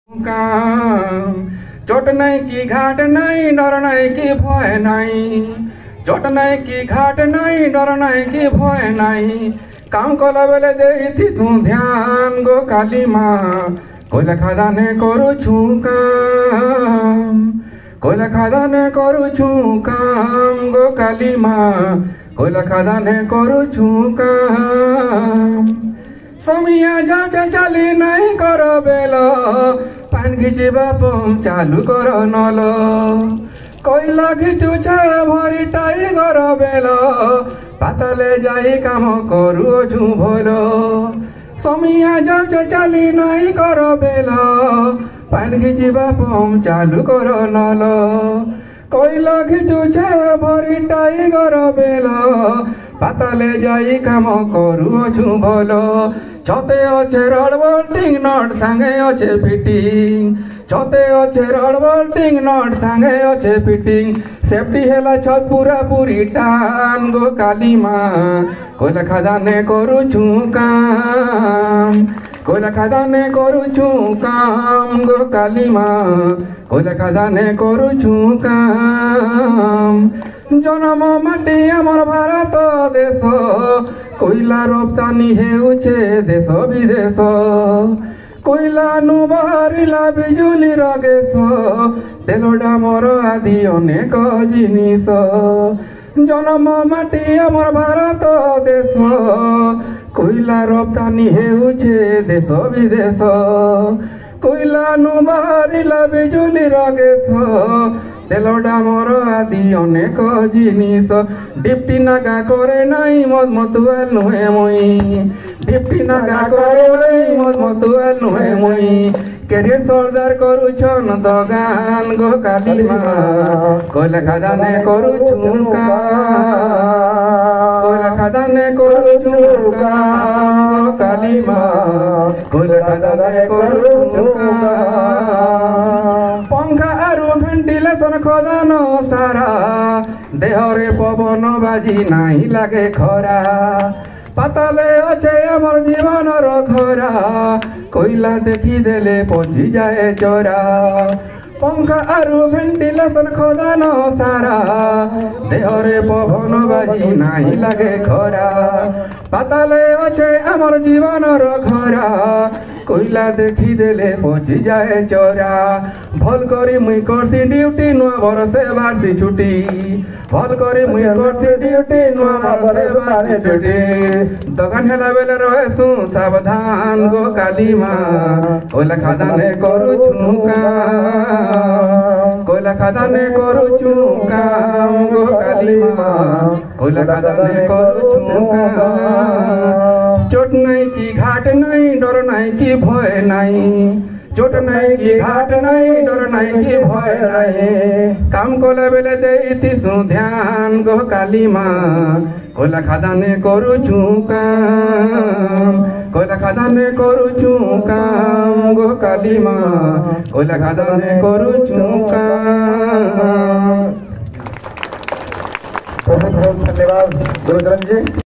काम चोट नहीं की घाट नहीं डर नहीं की भय नहीं चोट नहीं की घाट नहीं डर नहीं की भय नहीं काम कला बेले देती ध्यान गो काली माँ कोयला खादाने करुछु काम कोयला खादाने करुछु काम गो काली माँ कोयला खादाने करुछु काम समिया जाचा चाली नहीं कर बेल पान घिचिबा पंप चालू कर नल कोयला घिचुछा भरी टाई कर बेल पाताले जाई काम करुछु भल समिया जाचा चाली नहीं कर बेल पान घिचिबा पंप चालू कर नल कोयला घिचुछा भरी टाई कर बेल पाताले जाई काम करुछु भल छते अच्छे रड बोल्टिंग नट सांगे अच्छे फिटिंग छते अच्छे रड बोल्टिंग नट सांगे अच्छे फिटिंग सेफ्टी हेला छत पूरा पूरी टान गो काली माँ कोयला खादाने करुछु काम कोयला खादाने करुछु काम गो काली माँ कोयला खादाने करुछु काम जन्म माटी आमर भारत देश कोयला रप्तानी हेउछे देश विदेश कोयला नु बाहरिला बिजुली गेस तेल डामर आदि अनेक जिनिस जन्म माटी आमर भारत देश कोयला रप्तानी हेउछे देश विदेश कोयला नु बाहरिला बिजुली गेस तेल डामर आदि अनेक जिनिस डिप्टी नागा करे नाई मद मतुआल नुहे मुई डिप्टी नागा करे नाई मद मतुआल नुहे मुई कैरियर सरदार करुछन दगान गो काली माँ कोयला खादाने करुछु काम कोयला खादाने करुछु काम गो काली माँ कोयला खादाने करुछु काम पंखा आरु भेंटिलेशन खदान सारा देहरे पवन बाजी नाही लागे खरा पाताले अच्छे आमर जीवन घरा कोयला देखी देले पची जाए चोरा पंखा आरु भेंटिलेशन खदान सारा देहरे पवन बाजी नाही लागे खरा पाताले अच्छे आमर जीवन घरा कोयला देखी देले पची जाए चोरा भल करी मुई करसी ड्यूटी नुआ बरसे बारसी छुट्टी भल करी मुई करसी ड्यूटी नुआ बरसे बारसी छुट्टी दगान हेला बेले रहेसु सावधान गो काली माँ कोयला खादाने करुछु काम कोयला खादाने करुछु काम गो काली माँ कोयला खादाने करुछु काम चोट नहीं की घाट नहीं डर नहीं की भय नहीं चोट नहीं की घाट नहीं डर नहीं की भय नहीं काम कला बेले देती ध्यान गो काली माँ कोयला खादाने करुछु काम कोयला खादाने करुछु काम गो काली माँ कोयला खादाने करुछु काम। बहुत बहुत धन्यवाद गुरुचरण जी।